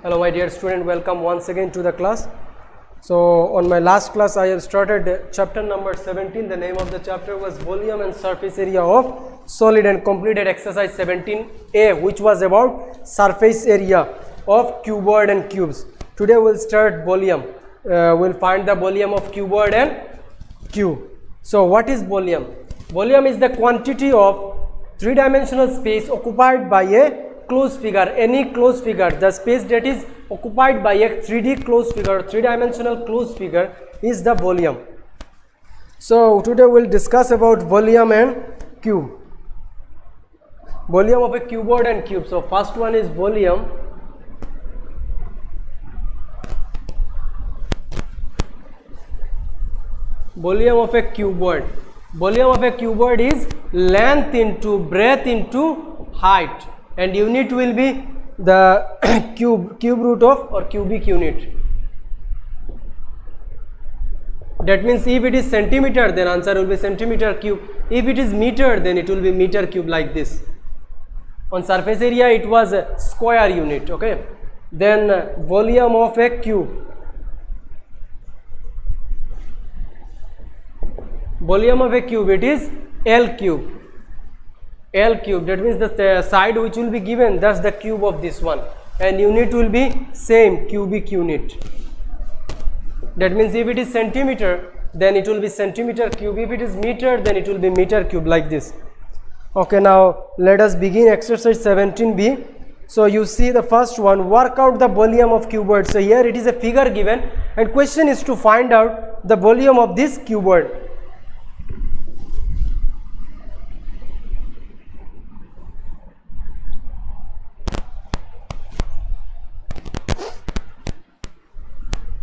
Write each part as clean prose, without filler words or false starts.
Hello my dear student, welcome once again to the class. So on my last class I have started chapter number 17. The name of the chapter was volume and surface area of solid, and completed exercise 17a, which was about surface area of cuboid and cubes. Today we'll start volume. We'll find the volume of cuboid and cube. So what is volume? Volume is the quantity of three-dimensional space occupied by a closed figure, any closed figure. The space that is occupied by a 3D closed figure, three-dimensional closed figure, is the volume. So today we'll discuss about volume and cube. Volume of a cuboid and cube. So first one is volume. Volume of a cuboid. Volume of a cuboid is length into breadth into height, and unit will be the cube root of or cubic unit. That means if it is centimeter, then answer will be centimeter cube. If it is meter, then it will be meter cube, like this. On surface area it was a square unit. Okay, then volume of a cube. Volume of a cube, it is L cube. L cube, that means the side which will be given, that's the cube of this one, and unit will be same, cubic unit. That means if it is centimeter, then it will be centimeter cube. If it is meter, then it will be meter cube, like this. Okay, now let us begin exercise 17b. So you see the first one, work out the volume of cuboid. So here it is a figure given, and question is to find out the volume of this cuboid.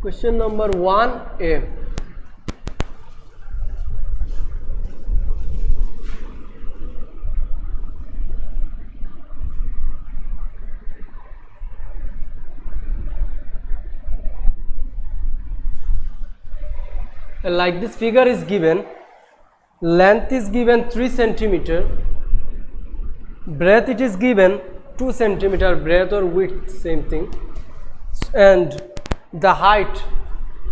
Question number 1a. Like this figure is given, length is given 3 centimeter, breadth it is given 2 centimeter, breadth or width same thing, and the height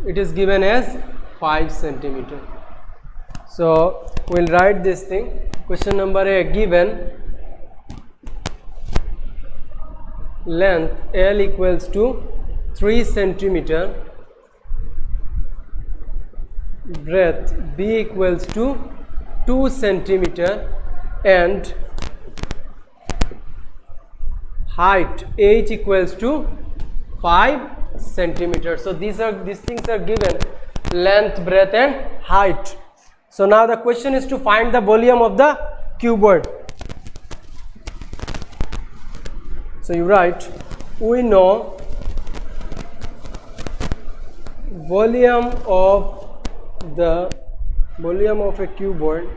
it is given as 5 centimeter. So we'll write this thing. Question number A, given length L equals to 3 centimeter, breadth B equals to 2 centimeter, and height H equals to 5 centimeter. So these things are given, length, breadth and height. So now the question is to find the volume of the cuboid. So you write, we know volume of a cuboid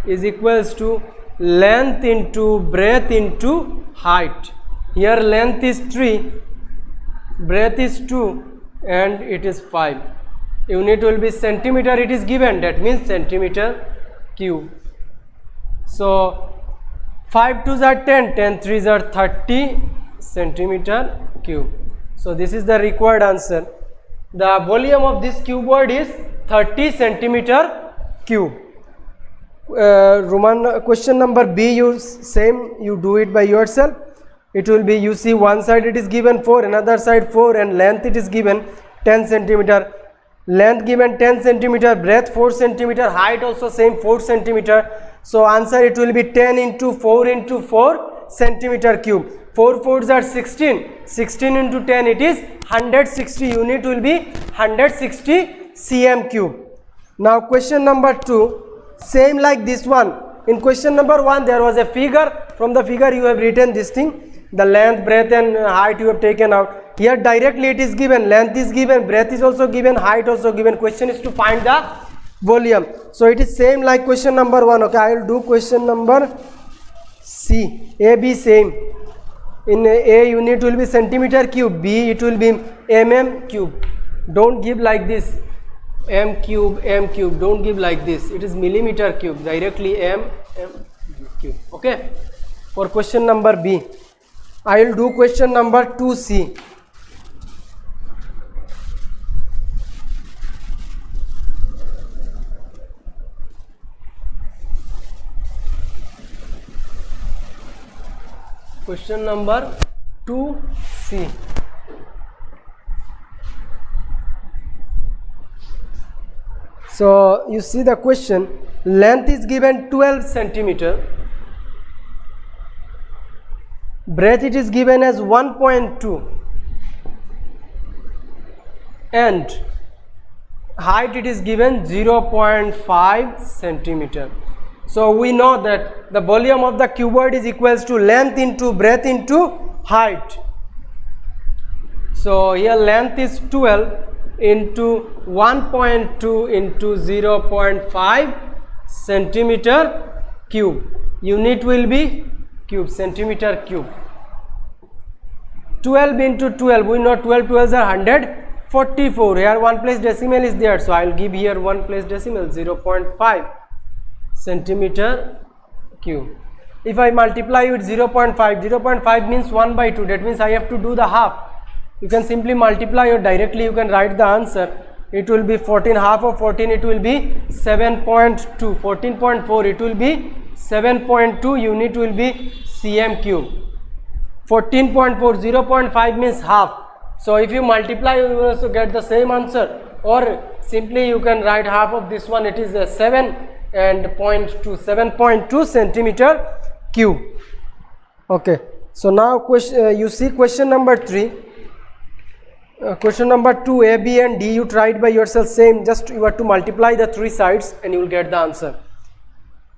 is equals to length into breadth into height. Here length is 3, breadth is 2, and it is 5. Unit will be centimeter, it is given, that means centimeter cube. So 5 2s are 10, 10 3s are 30 centimeter cube. So this is the required answer. The volume of this cuboid is 30 centimeter cube. Question number B, you do it by yourself. It will be, you see one side it is given 4, another side 4, and length it is given 10 centimeter. Length given 10 centimeter, breadth 4 centimeter, height also same 4 centimeter. So answer it will be 10 into 4 into 4 centimeter cube. 4 4s are 16. 16 into 10 it is 160. Unit will be 160 cm cube. Now question number 2, same like this one. In question number 1 there was a figure. From the figure you have written this thing. The length, breadth and height you have taken out. Here directly it is given, length is given, breadth is also given, height also given. Question is to find the volume. So it is same like question number 1. Okay, I will do question number C. A, B same. In A unit will be centimeter cube, B it will be mm cube. Don't give like this, m cube, don't give like this. It is millimeter cube, directly m cube. Okay. For question number B. I will do question number 2C. Question number 2C. So you see the question, length is given 12 centimeter, breadth it is given as 1.2 and height it is given 0.5 centimeter. So we know that the volume of the cuboid is equals to length into breadth into height. So here length is 12 into 1.2 into 0.5 centimeter cube. Unit will be cube, centimeter cube. 12 into 12, we know 12 12s are 144. Here one place decimal is there, so I will give here one place decimal, 0.5 centimeter cube. If I multiply with 0.5, 0.5 means 1 by 2, that means I have to do the half. You can simply multiply or directly you can write the answer. It will be 14, half of 14 it will be 7.2, 14.4 it will be 7.2, unit will be cm cube. 14.4, 0.5 means half. So if you multiply you will also get the same answer, or simply you can write half of this one, it is 7 and 7.2 centimeter cube. Okay, so now question, you see question number 3. Question number 2, A, B and D you tried by yourself, same, just you have to multiply the 3 sides and you will get the answer.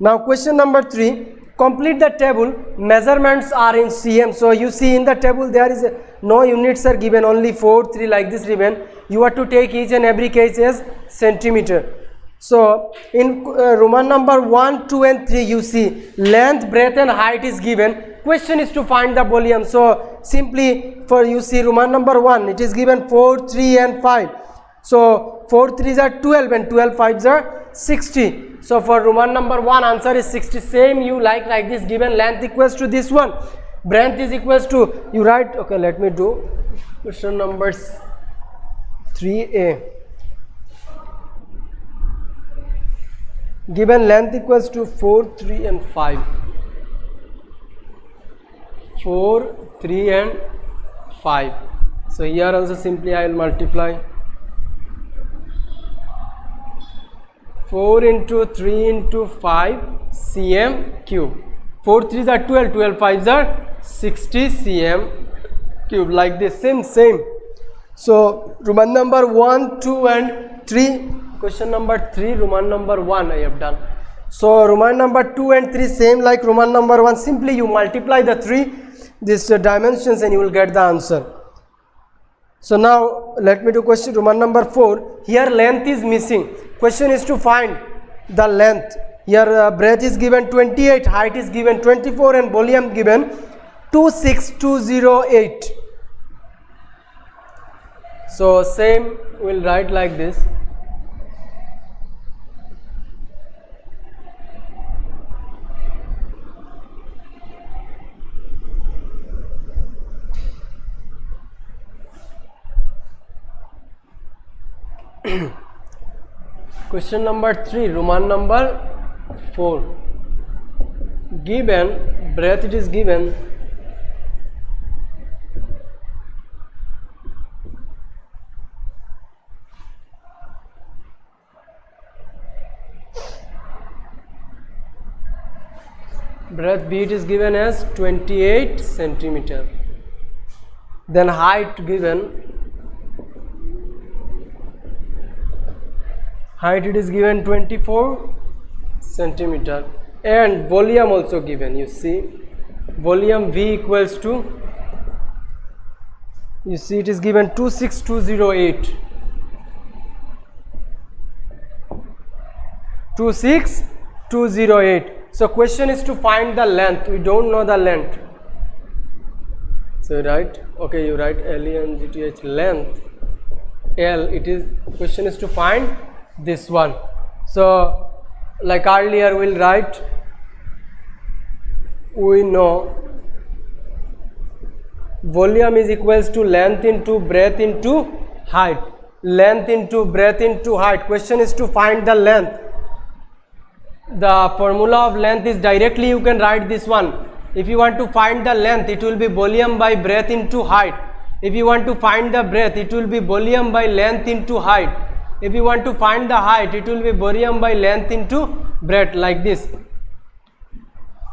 Now question number 3, complete the table, measurements are in cm. So you see in the table there is no units are given, only 4, 3 like this given. You have to take each and every case as centimeter. So in Roman number 1, 2 and 3 you see length, breadth and height is given. Question is to find the volume. So simply for you see Roman number 1 it is given 4, 3 and 5. So 4 3s are 12 and 12 5s are 60. So for Roman number 1 answer is 60. Same you like this, given length equals to this one, breadth is equals to, you write, okay let me do question number 3A. Given length equals to 4, 3 and 5. 4, 3 and 5. So here also simply I will multiply 4 into 3 into 5 cm cube. 4 3s are 12, 12 5s are 60 cm cube, like this, same. So Roman number 1, 2 and 3. Question number 3, Roman number 1 I have done. So Roman number 2 and 3 same like Roman number 1, simply you multiply the 3 these dimensions and you will get the answer. So now let me do question Roman number 4. Here length is missing. Question is to find the length. Here breadth is given 28, height is given 24 and volume given 26208. So same we will write like this. Question number 3, Roman number 4. Given breadth it is given breadth B it is given as 28 centimeter. Then height given, height it is given 24 centimeter and volume also given. You see volume V equals to, you see it is given 26208. 26208. So question is to find the length. We don't know the length. So right, okay, you write LENGTH length. L, it is, question is to find this one. So like earlier we'll write, we know volume is equals to length into breadth into height. Length into breadth into height. Question is to find the length. The formula of length is directly you can write this one. If you want to find the length, it will be volume by breadth into height. If you want to find the breadth, it will be volume by length into height. If you want to find the height, it will be volume by length into breadth, like this.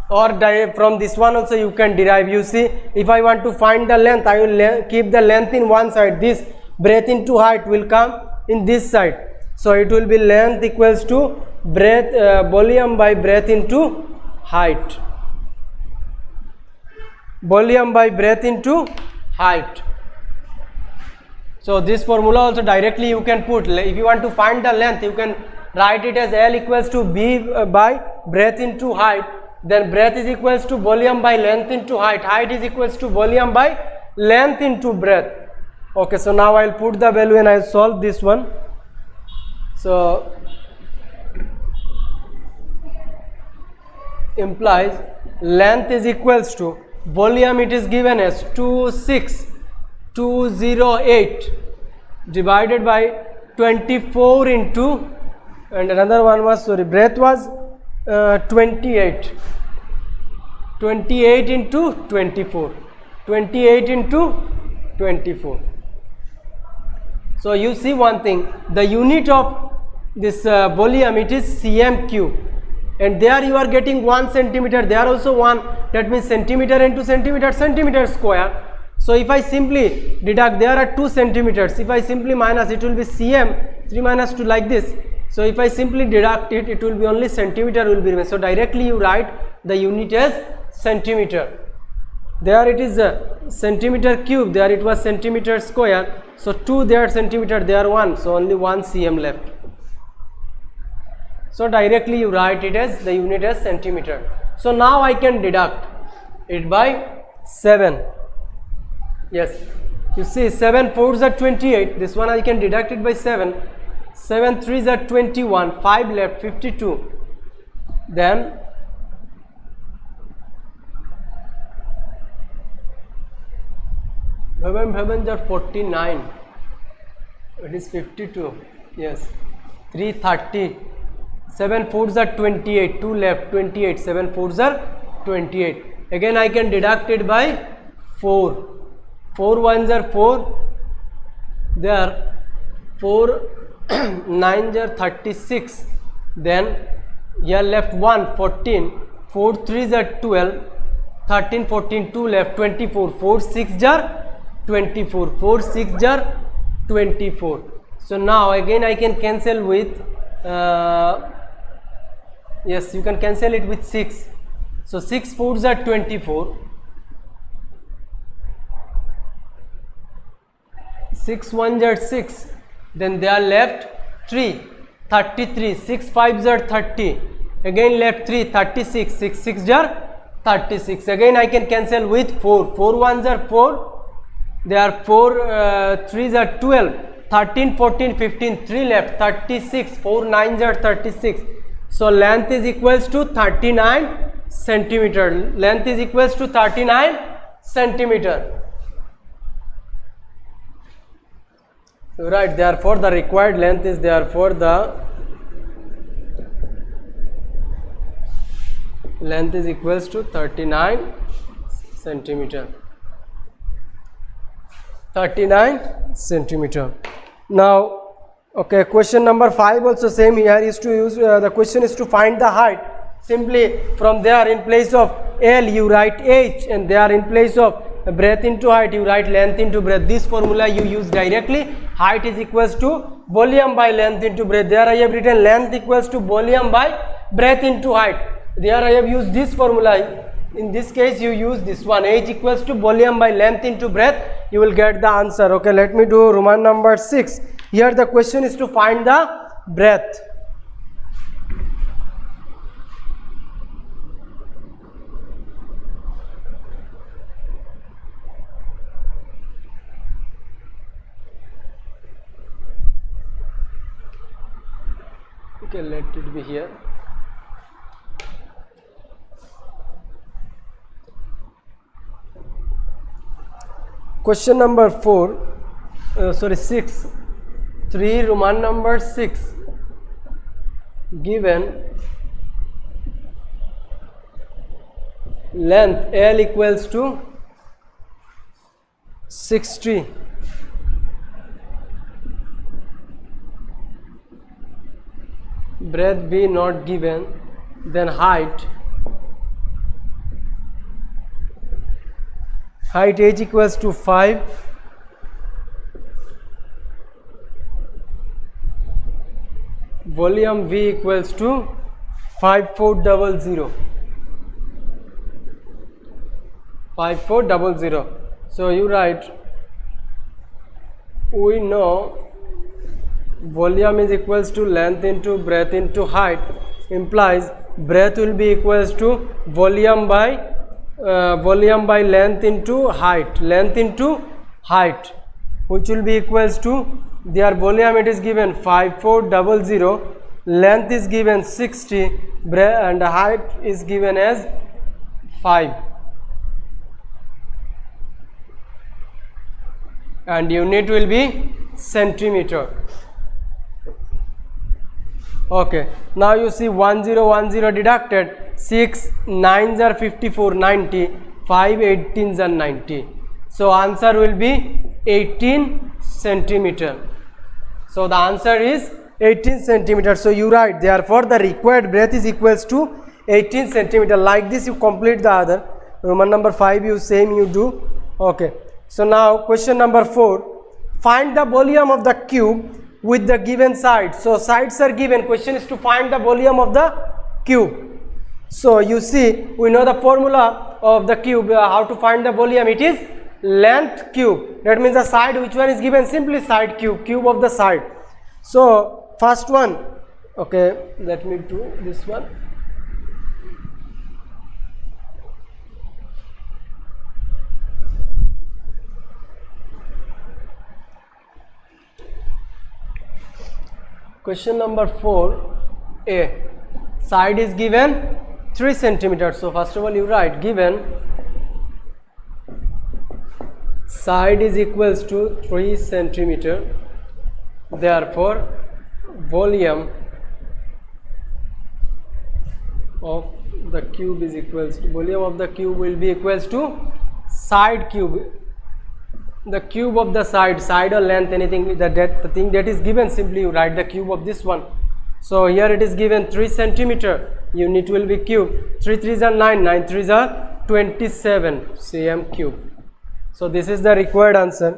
Or from this one also you can derive. You see, if I want to find the length, I will keep the length in one side. This breadth into height will come in this side. So it will be length equals to breadth, volume by breadth into height. Volume by breadth into height. So this formula also directly you can put. If you want to find the length, you can write it as L equals to B by breadth into height. Then breadth is equals to volume by length into height. Height is equals to volume by length into breadth. Okay, so now I'll put the value and I'll solve this one. So implies length is equals to volume, it is given as 26208 divided by 24 into, and another one was, sorry, breadth was 28 into 24, 28 into 24. So you see one thing, the unit of this volume, it is cm cube, and there you are getting 1 centimeter, there also 1, that means centimeter into centimeter, centimeter square. So if I simply deduct, there are 2 centimeters, if I simply minus, it will be cm, 3 minus 2, like this. So if I simply deduct it, it will be only centimeter will be remain. So directly you write the unit as centimeter. There it is a centimeter cube, there it was centimeter square. So 2 there centimeter, there 1, so only 1 cm left. So directly you write it as the unit as centimeter. So now I can deduct it by 7. Yes, you see 7 4s are 28, this one I can deduct it by 7. 7 3s are 21, 5 left, 52. Then Bhavan are 49, it is 52, yes, 3 30, 7 4s are 28, 2 left, 28, 7 4s are 28. Again I can deduct it by 4, 4 1s are 4, there 4 9s are 36, then here left 1, 14, 4 3s are 12, 13 14, 2 left, 24, 4 6s are 24, 4 6s are 24. So now again I can cancel with yes, you can cancel it with 6. So 6 4s are 24, 6 1s are 6, then they are left 3, 33, 6 5s are 30, again left 3, 36, 6 6s are 36. Again I can cancel with 4, 4 1s are 4, they are 4 3s are 12, 13 14 15, 3 left, 36, 4 9s are 36. So length is equals to 39 centimeter. Length is equals to 39 centimeter. Right, therefore the required length is therefore the length is equals to 39 centimeter. 39 centimeter. Now, okay, question number 5 also same here is to use the question is to find the height. Simply from there, in place of L you write H, and there in place of breadth into height you write length into breadth. This formula you use directly. Height is equals to volume by length into breadth. There I have written length equals to volume by breadth into height. There I have used this formula. In this case you use this one, H equals to volume by length into breadth. You will get the answer. Okay, let me do Roman number 6. Here the question is to find the breadth. Okay, let it be here. Question number 6. 3 Roman number 6. Given length L equals to 60, breadth B not given, then height h equals to 5, volume V equals to 5400. So you write, we know volume is equals to length into breadth into height, implies breadth will be equals to volume by length into height, which will be equals to their volume. It is given 5400, length is given 60, breadth and height is given as 5, and unit will be centimeter. Okay, now you see 1010 deducted, 6 9s are 54, 90, 5 18s are 90. So answer will be 18 centimeter. So the answer is 18 centimeter. So you write, therefore the required breadth is equals to 18 centimeter. Like this you complete the other. Roman number 5 you same you do. Okay. So now question number 4. Find the volume of the cube with the given sides. So sides are given. Question is to find the volume of the cube. So you see, we know the formula of the cube, how to find the volume. It is length cube. That means the side which one is given, simply side cube, cube of the side. So first one, okay, let me do this one. Question number 4a, side is given 3 centimeters. So first of all you write, given side is equals to 3 centimeter, therefore volume of the cube is equals to, volume of the cube will be equals to side cube, the cube of the side or length, anything, the thing that is given, simply you write the cube of this one. So here it is given 3 centimeter, unit will be cube, 3 3s are 9, 9 3s are 27 cm cube. So this is the required answer.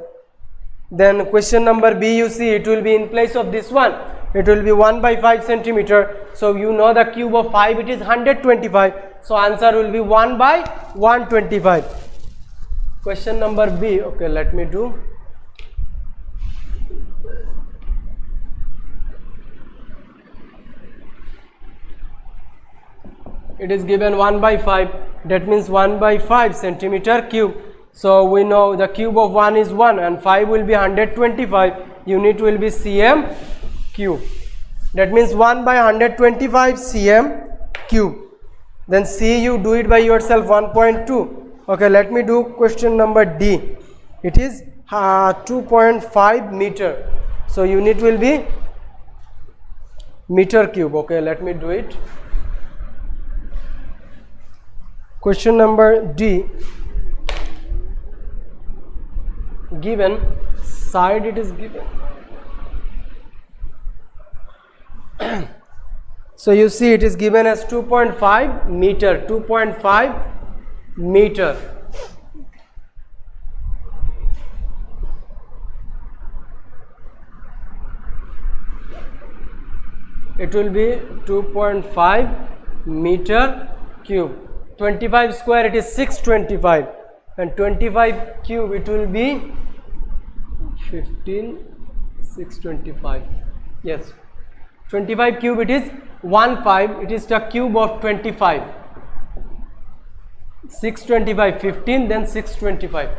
Then question number B, you see it will be in place of this one, it will be 1 by 5 centimeter. So you know the cube of 5, it is 125. So answer will be 1 by 125. Question number B, okay, let me do. It is given 1 by 5, that means 1 by 5 centimeter cube. So we know the cube of 1 is 1 and 5 will be 125, unit will be cm cube. That means 1 by 125 cm cube. Then C, you do it by yourself, 1.2. Okay, let me do question number D. It is 2.5 meter. So unit will be meter cube. Okay, let me do it. Question number D. Given side, it is given. So you see it is given as 2.5 meter, 2.5 meter. It will be 2.5 meter cube. 25 square, it is 625, and 25 cube, it will be 15,625. Yes, 25 cube, it is 15, it is the cube of 25. 625, 15, then 625.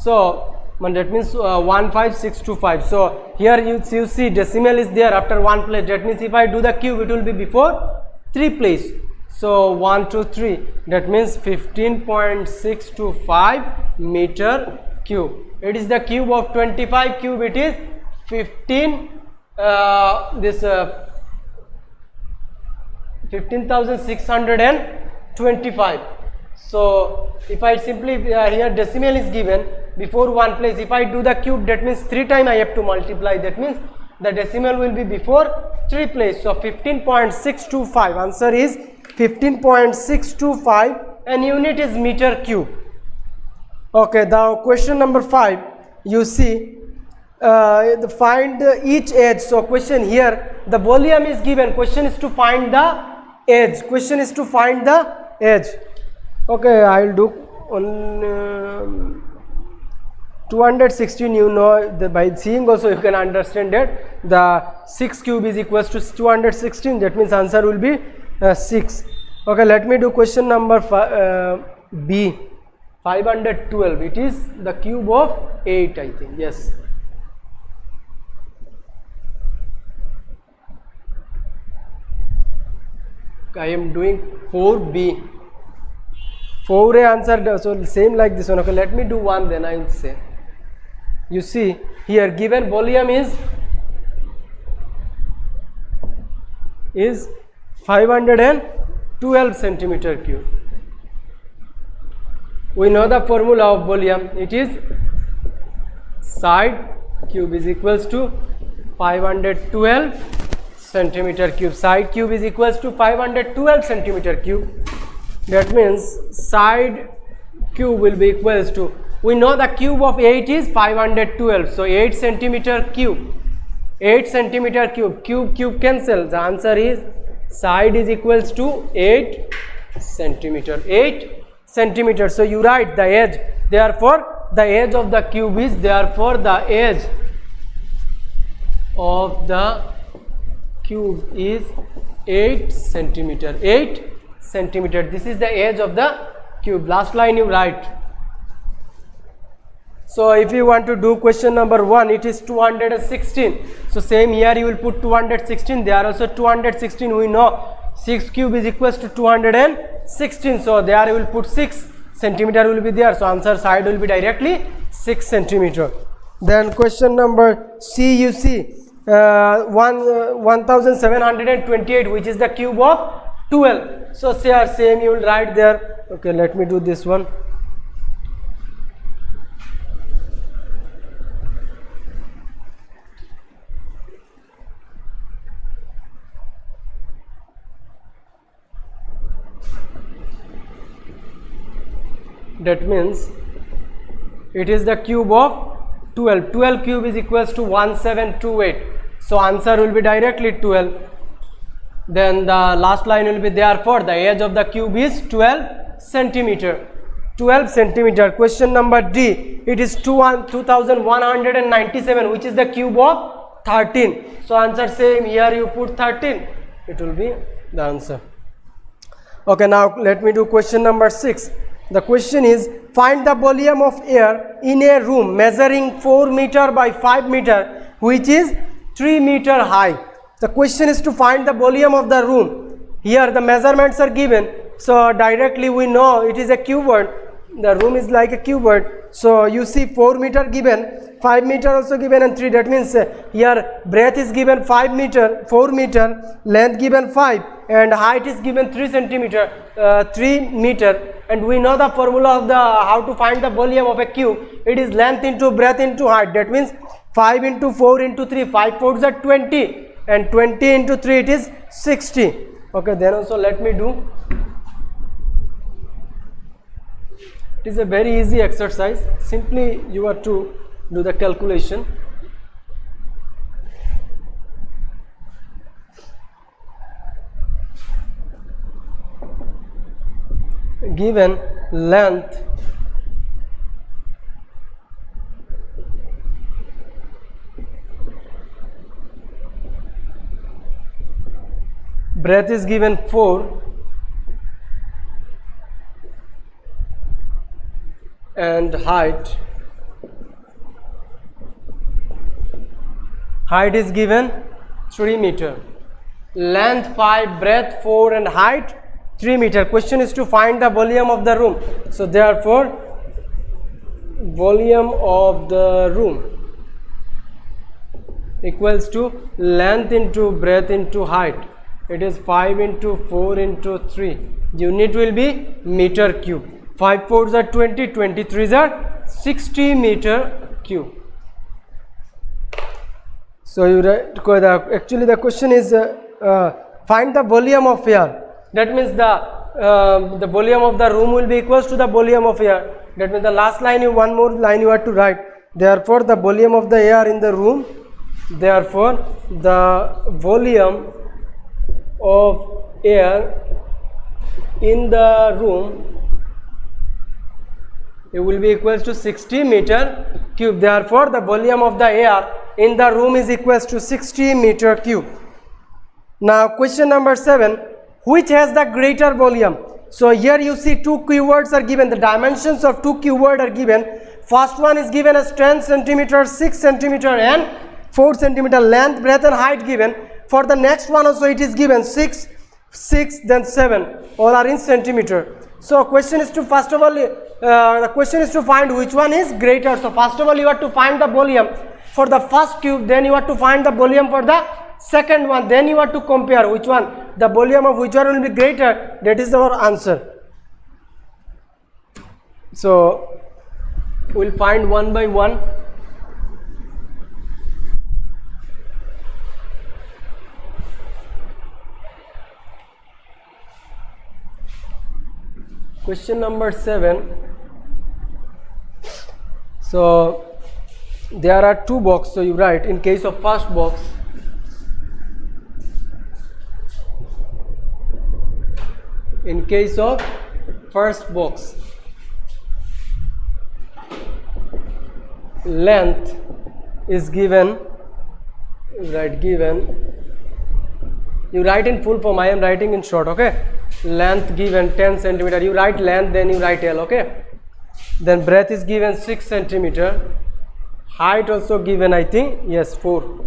So that means 15625. So here you see decimal is there after one place. That means if I do the cube, it will be before 3 place. So 1 2 3, that means 15.625 meter cube. It is the cube of 25 cube. It is 15,625. So if I simply here decimal is given before one place, if I do the cube, that means 3 times I have to multiply, that means the decimal will be before 3 place. So 15.625, answer is 15.625 and unit is meter cube. Okay, now question number 5, you see find each edge. So question here, the volume is given, question is to find the edge, question is to find the edge. Okay, I will do on 216, you know, by seeing also you can understand that the 6 cube is equals to 216, that means answer will be 6. Okay, let me do question number B, 512, it is the cube of 8, I think, yes. I am doing 4B. 4A answer, so same like this one. Okay, let me do one, then I will say. You see here given volume is 512 centimeter cube. We know the formula of volume, it is side cube is equals to 512 centimeter cube. Side cube is equals to 512 centimeter cube. That means side cube will be equals to, we know the cube of 8 is 512, so 8 centimeter cube, 8 centimeter cube, cube cancel, the answer is side is equals to 8 centimeter, 8 centimeter. So you write the edge, therefore the edge of the cube is, therefore the edge of the cube is 8 centimeter, 8 centimeter. This is the edge of the cube. Last line you write. So if you want to do question number 1, it is 216. So same here you will put 216, there also 216, we know 6 cube is equals to 216, so there you will put 6 centimeter will be there, so answer side will be directly 6 centimeter. Then question number C, you see 1728, which is the cube of 12. So here same you will write there. Okay, let me do this one. That means it is the cube of 12. 12 cube is equals to 1728. So answer will be directly 12. Then the last line will be, therefore the edge of the cube is 12 centimeter. 12 centimeter. Question number D, it is 2197, which is the cube of 13. So answer same, here you put 13, it will be the answer. Okay, now let me do question number 6. The question is, find the volume of air in a room measuring 4 meter by 5 meter, which is 3 meter high. The question is to find the volume of the room. Here the measurements are given, so directly we know it is a cubeword. The room is like a cubeword. So you see 4 meter given, 5 meter also given, and 3. That means here breadth is given 5 meter, 4 meter, length given 5, and height is given 3 centimeter, 3 meter. And we know the formula of the how to find the volume of a cube. It is length into breadth into height. That means 5 into 4 into 3, 5 4s are 20, and 20 into 3 it is 60. Okay, then also let me do. It is a very easy exercise. Simply you have to do the calculation. Given length breadth is given 4 and height is given 3 meter, length 5, breadth 4 and height 3 meter. Question is to find the volume of the room. So therefore volume of the room equals to length into breadth into height. It is 5 into 4 into 3. Unit will be meter cube. 5 4s are 20, 23s are 60 meter cube. So you write, actually the question is find the volume of air. That means the volume of the room will be equals to the volume of air. That means the last line, one more line you have to write. Therefore the volume of the air in the room, therefore the volume of air in the room, it will be equals to 60 meter cube. Therefore the volume of the air in the room is equals to 60 meter cube. Now question number 7, which has the greater volume? So here you see two keywords are given, the dimensions of two keywords are given. First one is given as 10 centimeter, 6 centimeter and 4 centimeter length, breadth and height given. For the next one also it is given 6, then 7, all are in centimeter. So question is to first of all, the question is to find which one is greater. So first of all you have to find the volume for the first cube, then you have to find the volume for the second one, then you have to compare which one, the volume of which one will be greater, that is our answer. So we'll find one by one. Question number 7. So there are two boxes, so you write in case of first box, in case of first box, length is given, you write in full form, I am writing in short, okay. Length given 10 centimeter, you write length, then you write L, okay. Then breadth is given 6 centimeter, height also given, I think, yes, 4.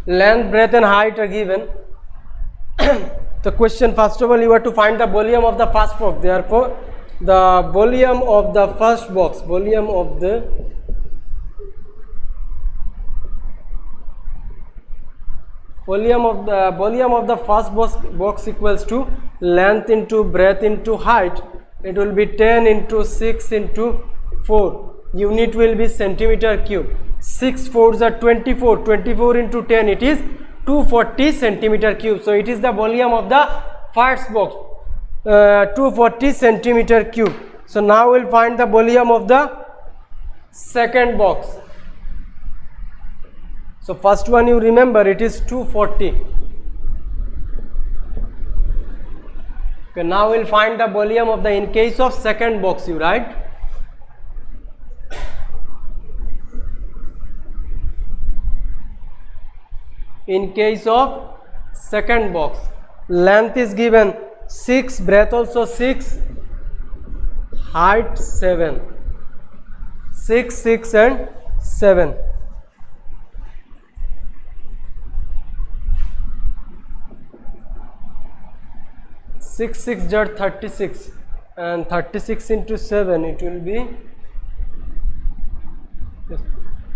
Length, breadth and height are given. The question, first of all you have to find the volume of the first box. Therefore the volume of the first box, volume of the first box equals to length into breadth into height. It will be 10 into 6 into 4. Unit will be centimeter cube. 6 4s are 24. 24 into 10, it is 240 centimeter cube. So it is the volume of the first box, 240 centimeter cube. So now we'll find the volume of the second box. So first one you remember, it is 240. Okay, now we'll find the volume of the, in case of second box you write. In case of second box, length is given 6, breadth also 6, height 7. 6, 6 and 7. 6 6 are 36 and 36 into 7, it will be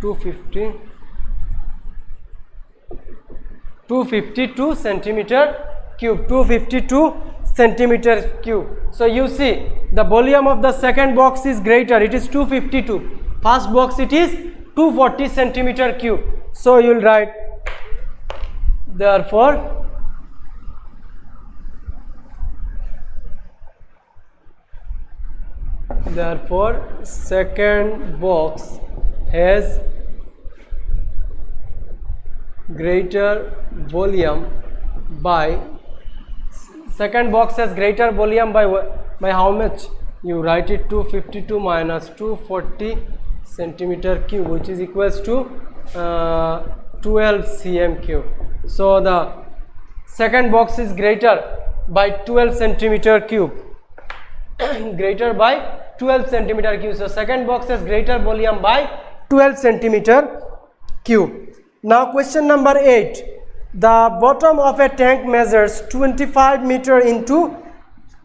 252 centimeter cube. 252 centimeter cube. So you see the volume of the second box is greater, it is 252. First box it is 240 centimeter cube. So you will write, therefore second box has greater volume by, second box has greater volume by how much? You write it 252 minus 240 centimeter cube, which is equals to 12 cm cube. So the second box is greater by 12 centimeter cube. Greater by 12 centimeter cube. So second box has greater volume by 12 centimeter cube. Now question number 8. The bottom of a tank measures 25 meter into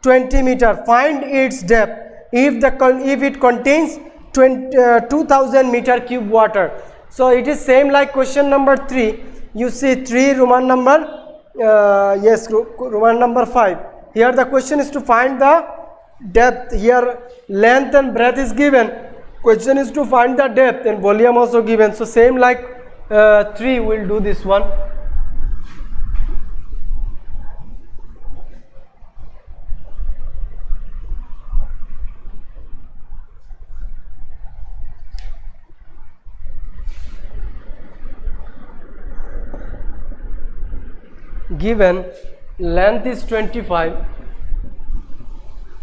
20 meter. Find its depth. if it contains 2000 meter cube water. So it is same like question number 3. You see 3 Roman number, yes, Roman number 5. Here the question is to find the depth. Here length and breadth is given. Question is to find the depth and volume also given. So same like 3, we'll do this one. Given length is 25,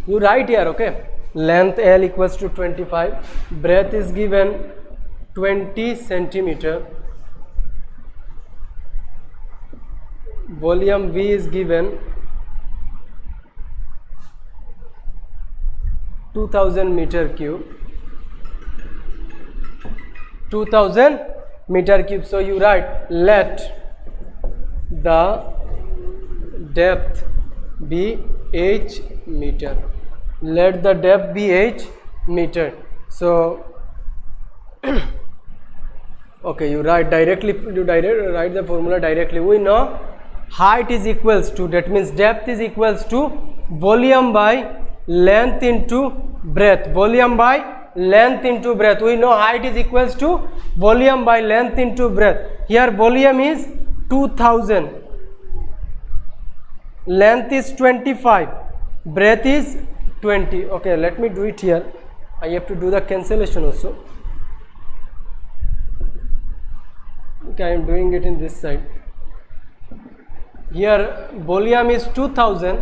you write here, okay, length L equals to 25, breadth is given 20 centimeter, volume V is given 2000 meter cube, 2000 meter cube. So you write let the depth be h meter. Let the depth be h meter. So okay, you write directly, write the formula directly. We know height is equals to, that means depth is equals to volume by length into breadth. Volume by length into breadth. We know height is equals to volume by length into breadth. Here volume is 2000, length is 25, breadth is 20. Okay, let me do it here. I have to do the cancellation also. Okay, I am doing it in this side. Here volume is 2000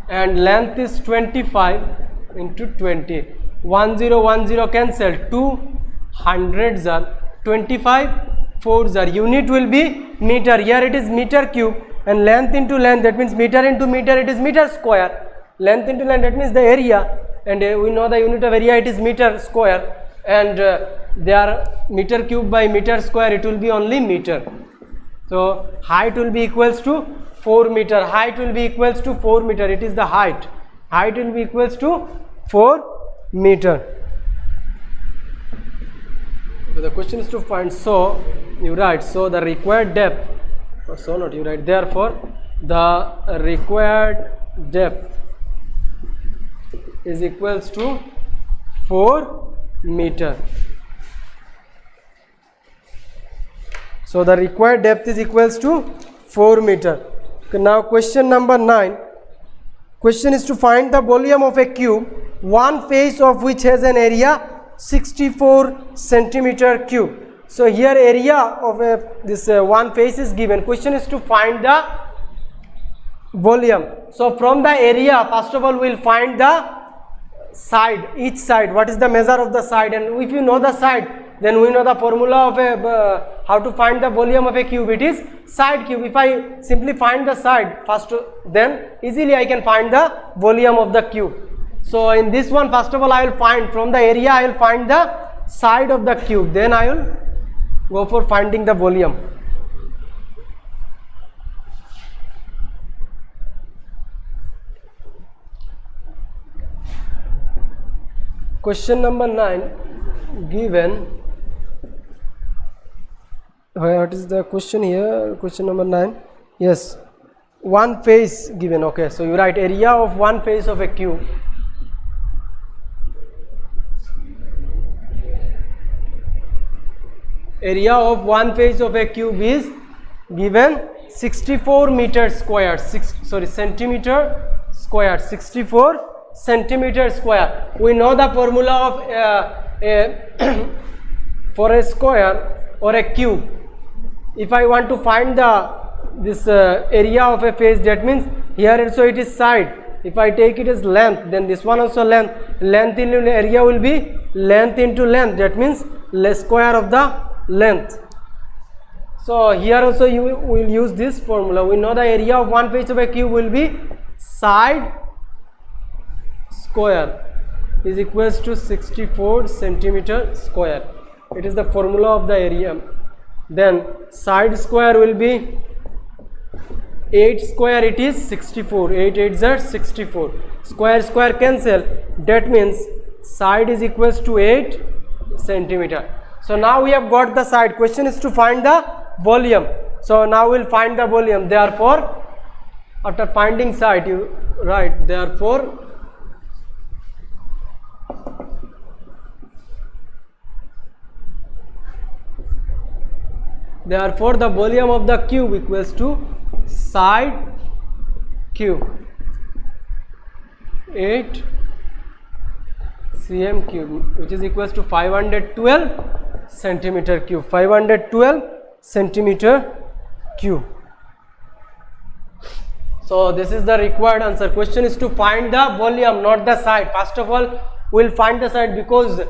and length is 25 into 20. 1010 cancel. 2 hundreds are 25 fours are. Unit will be meter. Here it is meter cube and length into length, that means meter into meter, it is meter square. Length into length, that means the area, and we know the unit of area, it is meter square, and they are meter cube by meter square, it will be only meter. So height will be equals to 4 meter. Height will be equals to 4 meter. It is the height. Height will be equals to 4 meter. So the question is to find. So you write, so the required depth, or so not, you write, therefore the required depth is equals to 4 meter. So the required depth is equals to 4 meter. Okay, now question number 9. Question is to find the volume of a cube, one face of which has an area 64 centimeter cube. So here area of this one face is given. Question is to find the volume. So from the area, first of all we will find the side, each side, what is the measure of the side, and if you know the side, then we know the formula of a how to find the volume of a cube. It is side cube. If I simply find the side first, then easily I can find the volume of the cube. So in this one, first of all I will find from the area, I will find the side of the cube, then I will go for finding the volume. Question number 9 given. What is the question here? Question number 9. Yes, one face given. Okay, so you write area of one face of a cube. Area of one face of a cube is given 64 meter square. Centimeter square. 64 centimeter square. We know the formula of for a square or a cube. If I want to find this area of a face, that means here also it is side. If I take it as length, then this one also length. Length into area will be length into length. That means square of the length. So here also you will use this formula. We know the area of one face of a cube will be side square is equals to 64 centimeter square. It is the formula of the area. Then side square will be 8 square, it is 64. 8 8s are 64. Square square cancel. That means side is equals to 8 centimeter. So now we have got the side. Question is to find the volume. So now we'll find the volume. Therefore, after finding side, you write therefore the volume of the cube equals to side cube 8 cm cube, which is equals to 512 centimeter cube. 512 centimeter cube. So this is the required answer. Question is to find the volume, not the side. First of all, we'll find the side, because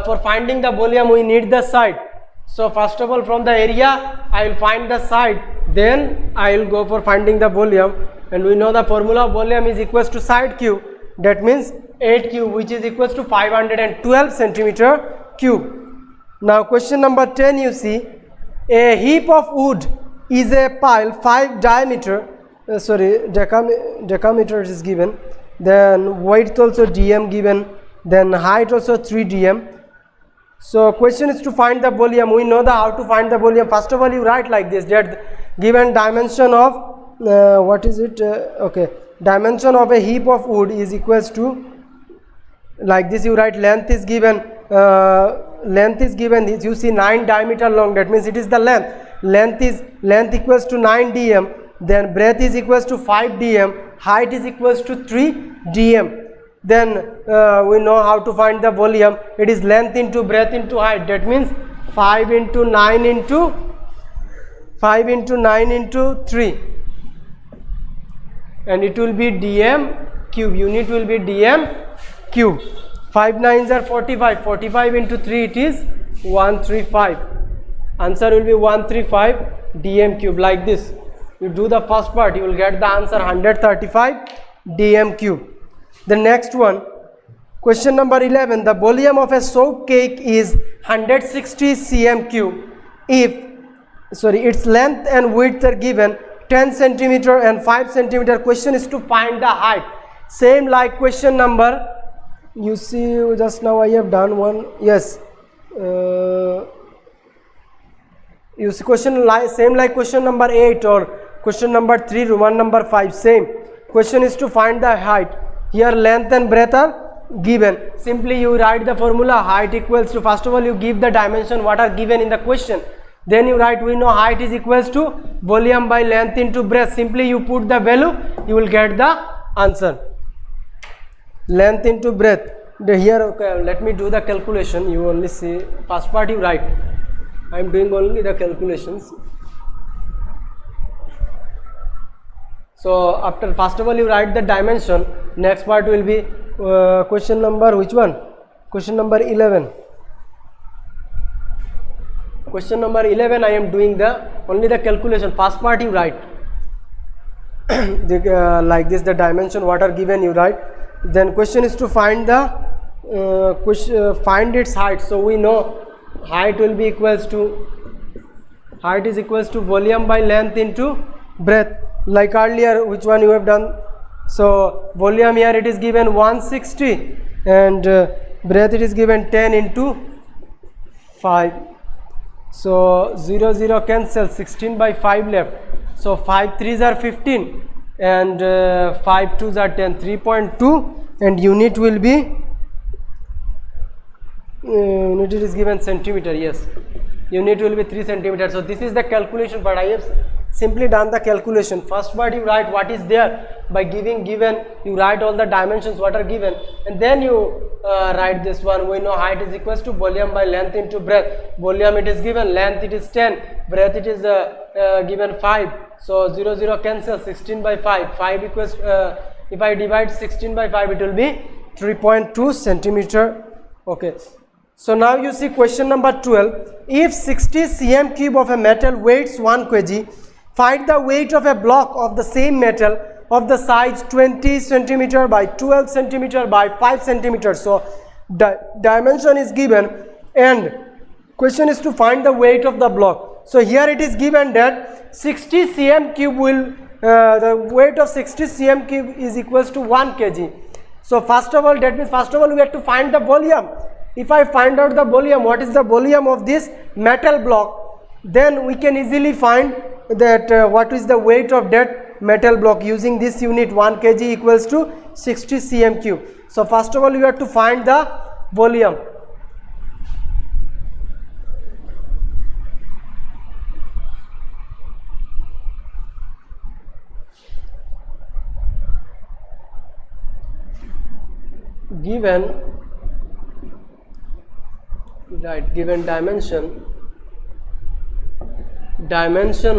for finding the volume we need the side. So first of all, from the area I will find the side, then I will go for finding the volume, and we know the formula of volume is equals to side cube, that means 8 cube, which is equals to 512 centimeter cube. Now question number 10, you see, a heap of wood is a pile 5 diameter, decameter is given, then width also dm given, then height also 3 dm. So question is to find the volume. We know how to find the volume. First of all, you write like this, that given dimension of dimension of a heap of wood is equals to, like this you write, length is given, you see 9 diameter long, that means it is the length equals to 9 dm, then breadth is equals to 5 dm, height is equals to 3 dm. Then we know how to find the volume. It is length into breadth into height, that means 5 into 9 into 3, and it will be dm cube. Unit will be dm cube. 5 9s are 45. 45 into 3, it is 135. Answer will be 135 dm cube. Like this, you do the first part, you will get the answer 135 dm cube. The next one, question number 11, the volume of a soap cake is 160 cm cube if, its length and width are given 10 centimeter and 5 centimeter. Question is to find the height. Same like question number, you see just now I have done one, yes, you see question same like question number 8 or question number 3, Roman number 5, same. Question is to find the height. Here length and breadth are given. Simply you write the formula, height equals to, first of all you give the dimension what are given in the question, then you write, we know height is equals to volume by length into breadth. Simply you put the value, you will get the answer. Length into breadth. Here, okay, let me do the calculation. You only see first part you write. I am doing only the calculations. So after, first of all you write the dimension. Next part will be question number, which one? Question number 11. Question number 11 I am doing only the calculation. First part you write like this, the dimension what are given you write. Then question is to find find its height. So we know height will be equals to, height is equals to volume by length into breadth. Like earlier, which one you have done? So volume here it is given 160 and breadth it is given 10 into 5. So 0 0 cancel, 16 by 5 left. So 5 3s are 15 and 5 2s are 10, 3.2, and unit will be unit is given centimeter. Yes, unit will be 3 centimeter. So this is the calculation, but I have simply done the calculation. First part you write what is there by given, you write all the dimensions what are given, and then you write this one. We know height is equals to volume by length into breadth. Volume it is given, length it is 10, breadth it is given 5. So 0 0 cancel, 16 by 5. 5 equals if I divide 16 by 5 it will be 3.2 centimeter. Okay. So now you see question number 12. If 60 cm cube of a metal weighs 1 kg, find the weight of a block of the same metal of the size 20 centimeter by 12 centimeter by 5 centimeter. So dimension is given and question is to find the weight of the block. So here it is given that 60 cm cube will the weight of 60 cm cube is equals to 1 kg. So first of all, that means first of all we have to find the volume. If I find out the volume, what is the volume of this metal block, then we can easily find that what is the weight of that metal block using this unit. 1 kg equals to 60 cm cube. So first of all you have to find the volume. Given dimension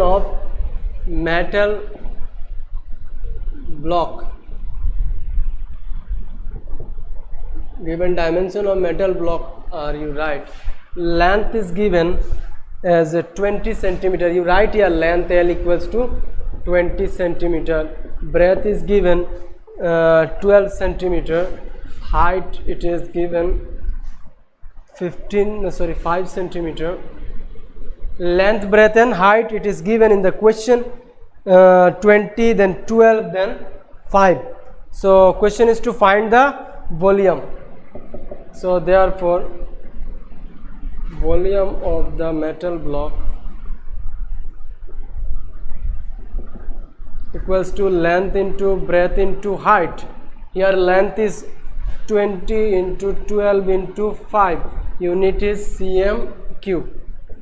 of metal block, given dimension of metal block, are you right? Length is given as 20 centimeter. You write here length L equals to 20 centimeter. Breadth is given 12 centimeter. Height it is given 5 centimeter. Length, breadth and height it is given in the question 20, then 12, then 5. So question is to find the volume. So therefore volume of the metal block equals to length into breadth into height. Here length is 20 into 12 into 5, unit is cm cube.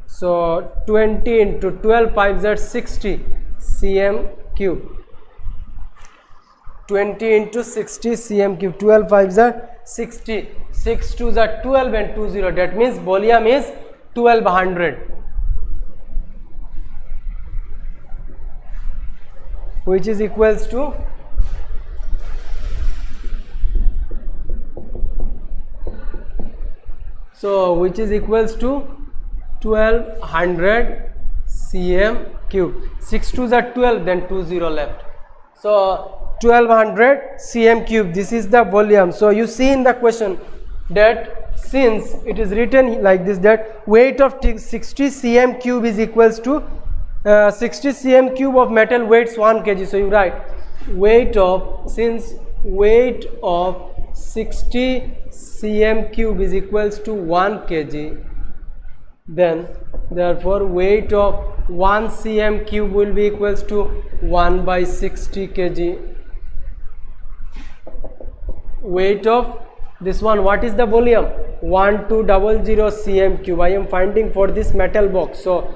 So 20 into 12, 5 is 60 cm cube. 20 into 60 cm cube. 12 5 is 60. 6 2 is 12 and 2 0. That means volume is 1200, which is equals to which is equals to 1200 cm cube. 6 2 is 12, then 2 0 left. So 1200 cm cube, this is the volume. So you see in the question that since it is written like this, that weight of 60 cm cube is equals to 60 cm cube of metal weights 1 kg. So you write weight of, since weight of 60 cm cube is equals to 1 kg, then therefore weight of 1 cm cube will be equals to 1 by 60 kg. Weight of this one, what is the volume? 1200 cm cube. I am finding for this metal box. So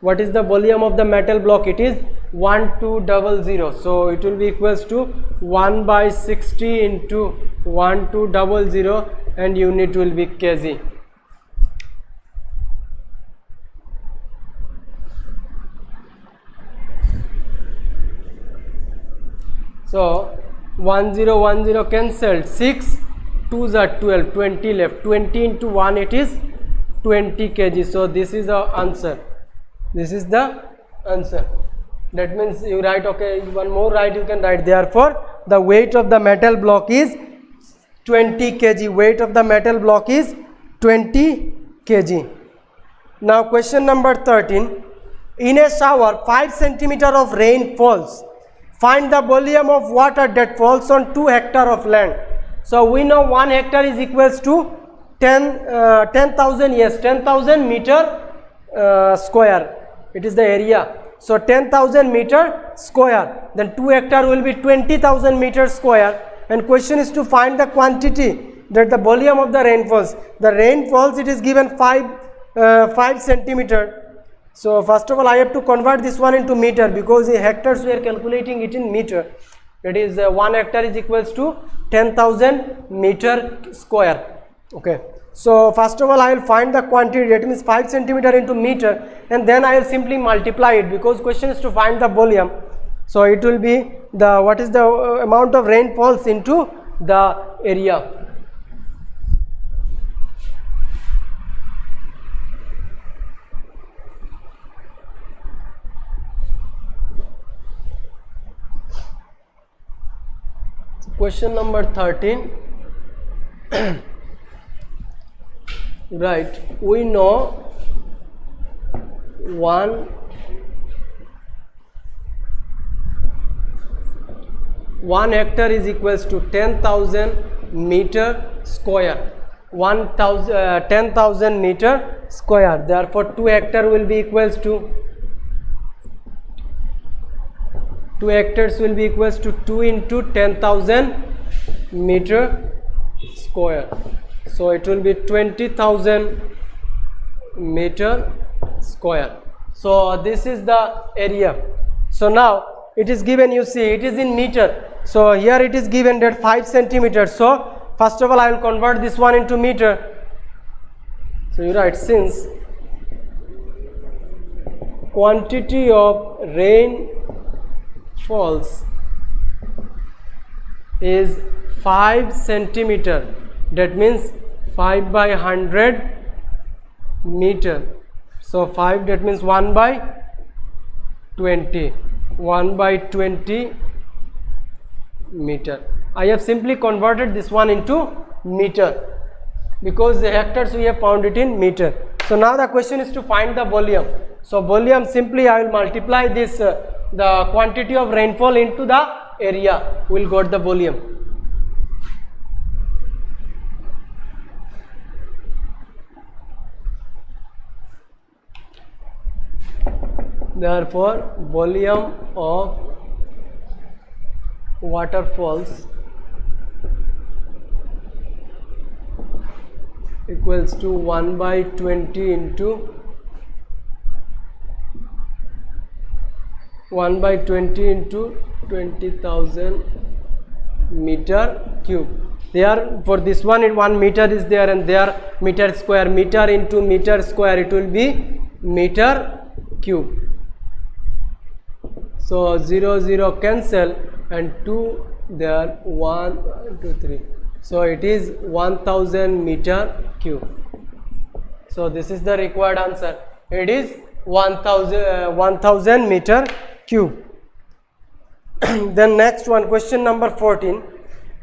what is the volume of the metal block? It is 1200. So it will be equals to 1 by 60 into 1200 and unit will be kg. So 1010 cancelled. 6 2s are 12, 20 left. 20 into 1 it is 20 kg. So this is the answer. This is the answer. That means you write, okay, one more right you can write. Therefore the weight of the metal block is 20 kg. Weight of the metal block is 20 kg. Now question number 13. In a shower 5 centimeter of rain falls. Find the volume of water that falls on 2 hectare of land. So we know 1 hectare is equals to 10,000, yes, 10,000 meter square. It is the area. So 10,000 meter square. Then 2 hectare will be 20,000 meter square. And question is to find the quantity, that the volume of the rainfalls. The rainfalls it is given 5 centimeter. So first of all I have to convert this one into meter, because in hectares we are calculating it in meter. That is 1 hectare is equals to 10,000 meter square. Okay. So first of all I will find the quantity, that means 5 centimeter into meter, and then I will simply multiply it, because question is to find the volume. So it will be the, what is the amount of rain falls into the area. Question number 13. Right, we know 1 hectare is equals to 10,000 meter square. 10,000 meter square. Therefore 2 hectare will be equals to 2 hectares will be equals to 2 into 10,000 meter square. So it will be 20,000 meter square. So this is the area. So now it is given, you see it is in meter. So here it is given that 5 centimeters. So first of all I will convert this one into meter. So you write, since quantity of rain falls is 5 centimeter, that means 5 by 100 meter. So 5, that means 1 by 20, 1 by 20 meter. I have simply converted this one into meter because the hectares we have found it in meter. So now the question is to find the volume. So volume, simply I will multiply this the quantity of rainfall into the area, we will got the volume. Therefore volume of waterfalls equals to 1 by 20 into 1 by 20 into 20,000 meter cube. There for this one, 1 meter is there, and there meter square, meter into meter square, it will be meter cube. So 0 0 cancel and 2 there, 1 2 3. So it is 1000 meter cube. So this is the required answer. It is 1000 meter cube. Then next one, question number 14.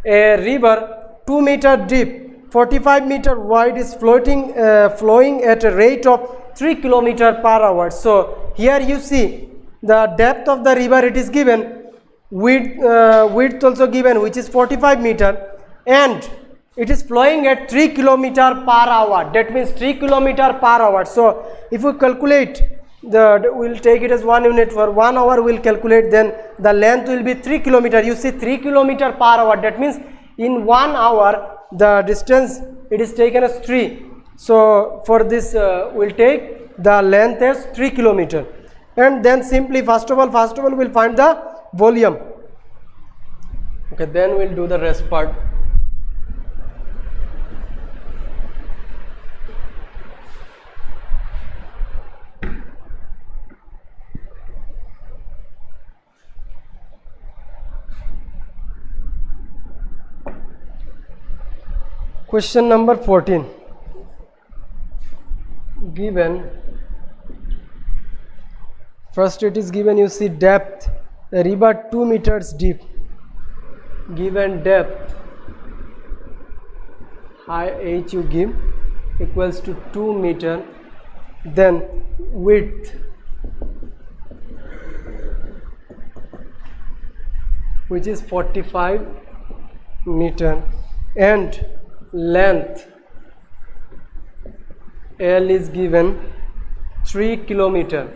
A river 2 meter deep, 45 meter wide is flowing at a rate of 3 kilometer per hour. So here you see the depth of the river, it is given, width also given, which is 45 meter, and it is flowing at 3 kilometer per hour. That means 3 kilometer per hour. So if we calculate, we'll take it as 1 unit. For 1 hour we'll calculate, then the length will be 3 kilometer. You see 3 kilometer per hour, that means in 1 hour the distance it is taken as 3. So for this we'll take the length as 3 kilometer, and then simply first of all we'll find the volume. Okay, then we'll do the rest part. Question number 14. Given, first it is given, you see depth, a river 2 meters deep, given depth, high h you give, equals to 2 meter, then width, which is 45 meter, and length L is given 3 kilometer.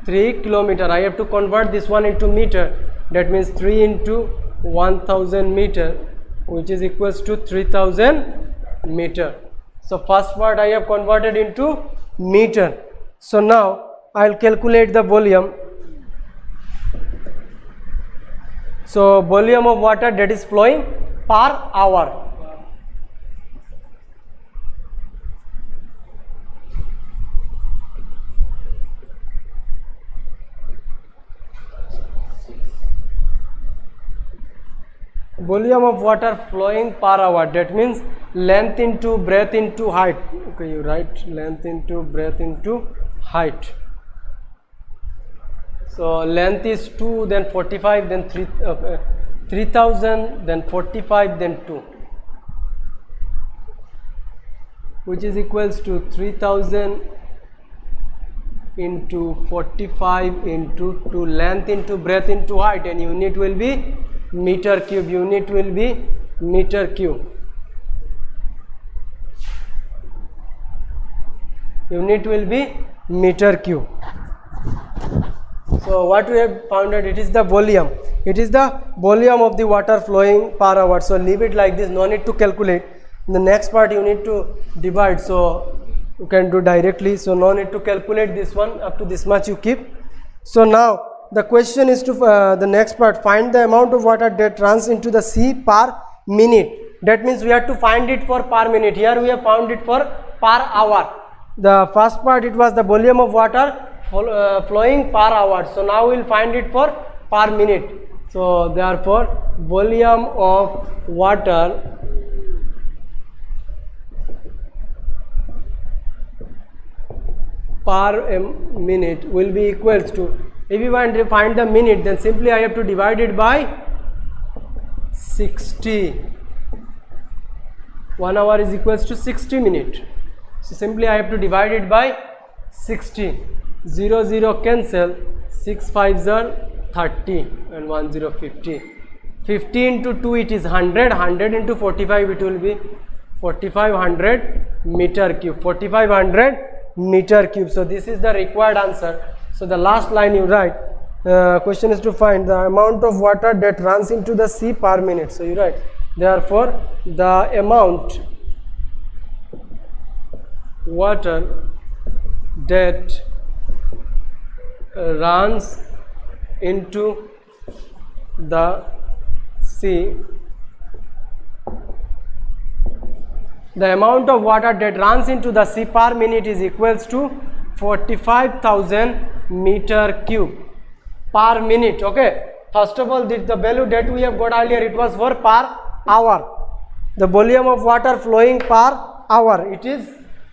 3 kilometer, I have to convert this one into meter, that means 3 into 1000 meter, which is equals to 3000 meter. So first part I have converted into meter. So now I will calculate the volume. So volume of water that is flowing per hour. Volume of water flowing per hour, that means length into breadth into height. Okay, you write length into breadth into height. So length is 2, then 45, then 3000, then 45, then 2, which is equals to 3000 into 45 into 2, length into breadth into height, and unit will be meter cube, unit will be meter cube. unit will be meter cube. So what we have found out, it is the volume. It is the volume of the water flowing per hour. So leave it like this, no need to calculate. In the next part you need to divide, so you can do directly. So no need to calculate this one, up to this much you keep. So now the question is to the next part, find the amount of water that runs into the sea per minute. That means we have to find it for per minute. Here we have found it for per hour. The first part, it was the volume of water flowing per hour. So now we will find it for per minute. So therefore volume of water per minute will be equals to, if you want to find the minute, then simply I have to divide it by 60. 1 hour is equals to 60 minutes. So simply I have to divide it by 60. 0 0 cancel, 6 5s are 30 and 1 0 50. 50 into 2 it is 100. 100 into 45 it will be 4500 meter cube. 4500 meter cube. So this is the required answer. So the last line you write, question is to find the amount of water that runs into the sea per minute. So you write, therefore the amount water that runs into the sea, the amount of water that runs into the sea per minute is equals to 45,000 meter cube per minute. Okay, first of all, the value that we have got earlier, it was for per hour. The volume of water flowing per hour, it is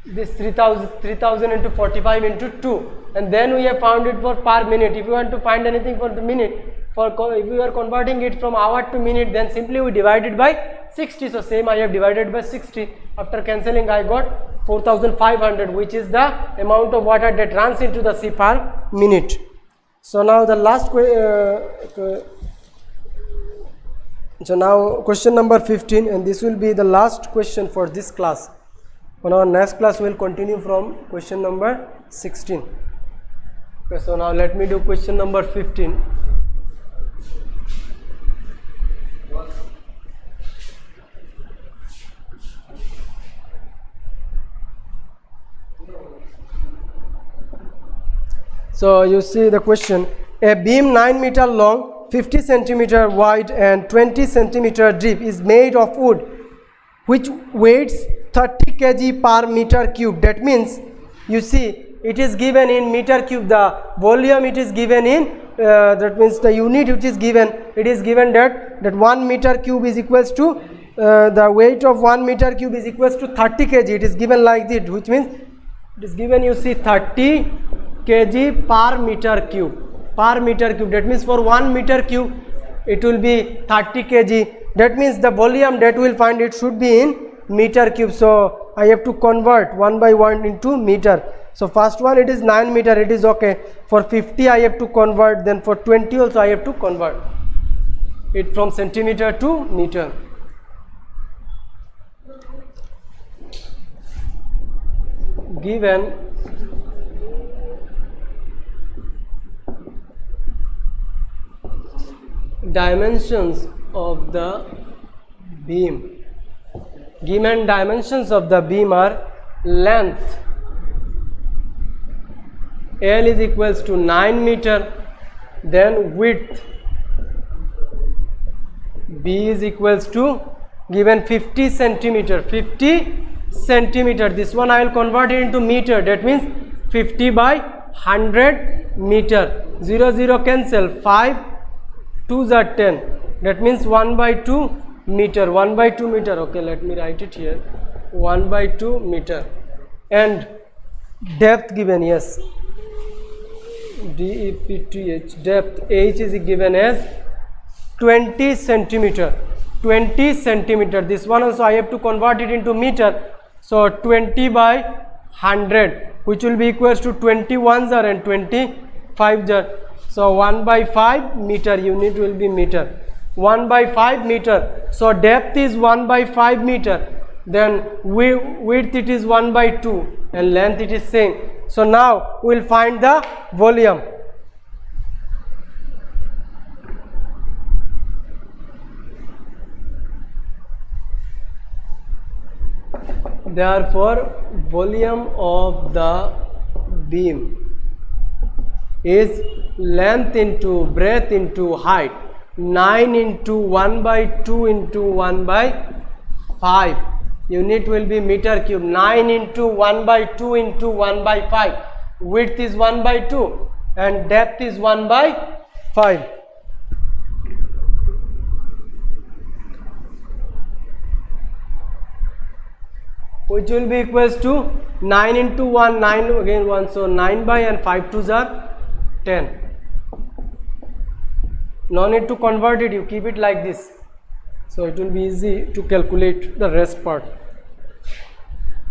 this 3000 into 45 into 2, and then we have found it for per minute. If you want to find anything for the minute, if we are converting it from hour to minute, then simply we divide it by 60. So same I have divided by 60. After cancelling I got 4500, which is the amount of water that runs into the sea per minute. So now the last so now question number 15, and this will be the last question for this class. On our next class we will continue from question number 16. Okay, so now let me do question number 15. So you see the question, a beam 9 meter long, 50 centimeter wide and 20 centimeter deep is made of wood which weighs 30 kg per meter cube. That means you see it is given in meter cube, the volume it is given in, that means the unit which is given, it is given that 1 meter cube is equals to, the weight of 1 meter cube is equals to 30 kg. It is given like this, which means it is given, you see, 30 kg per meter cube. Per meter cube, that means for 1 meter cube it will be 30 kg. That means the volume that we will find, it should be in meter cube. So I have to convert 1 by 1 into meter. So first one, it is 9 meter, it is okay. For 50 I have to convert, then for 20 also I have to convert it from centimeter to meter. Given dimensions of the beam, given dimensions of the beam are length L is equals to 9 meter, then width B is equals to, given 50 centimeter, 50 centimeter, this one I will convert it into meter, that means 50 by 100 meter. 0 0 cancel, 5 2s are 10, that means 1 by 2 meter, 1 by 2 meter. Okay, let me write it here, 1 by 2 meter. And depth given, yes, DEPTH, depth H is given as 20 centimeter. 20 centimeter, this one also I have to convert it into meter. So 20 by 100, which will be equals to 21s are and 25s are. So 1 by 5 meter, unit will be meter. 1 by 5 meter, so depth is 1 by 5 meter. then width it is 1 by 2 and length it is same. So now we will find the volume. Therefore volume of the beam is length into breadth into height, 9 into 1 by 2 into 1 by 5. Unit will be meter cube. 9 into 1 by 2 into 1 by 5. Width is 1 by 2 and depth is 1 by 5. Which will be equals to 9 into 1, 9 again 1, so 9 by and 5 2s are 10. No need to convert it, you keep it like this. So it will be easy to calculate the rest part.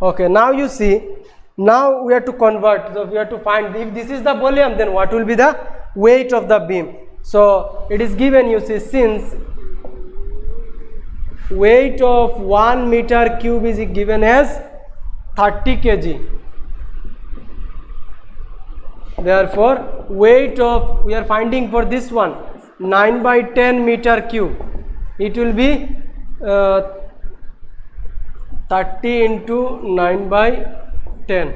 Okay, now you see, now we have to convert, so we have to find if this is the volume, then what will be the weight of the beam. So it is given, you see, since weight of 1 meter cube is given as 30 kg. Therefore weight of, we are finding for this one, 9 by 10 meter cube, it will be 30 into 9 by 10.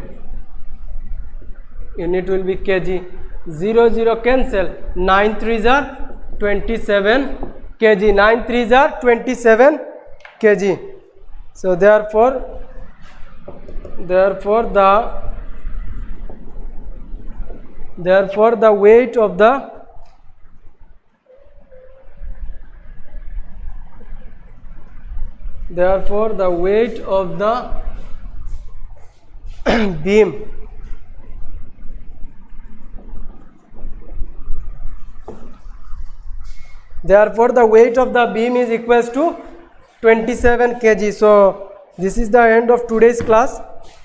Unit will be kg. 0 0 cancel, 9 3s are 27 kg. 9 3s are 27 kg. So therefore the weight of the beam is equals to 27 kg. So this is the end of today's class.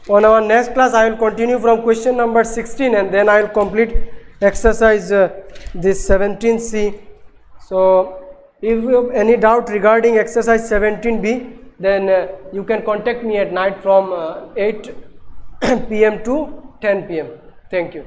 On our next class I will continue from question number 16 and then I will complete exercise this 17C. So if you have any doubt regarding exercise 17B, then you can contact me at night from 8 PM to 10 PM. Thank you.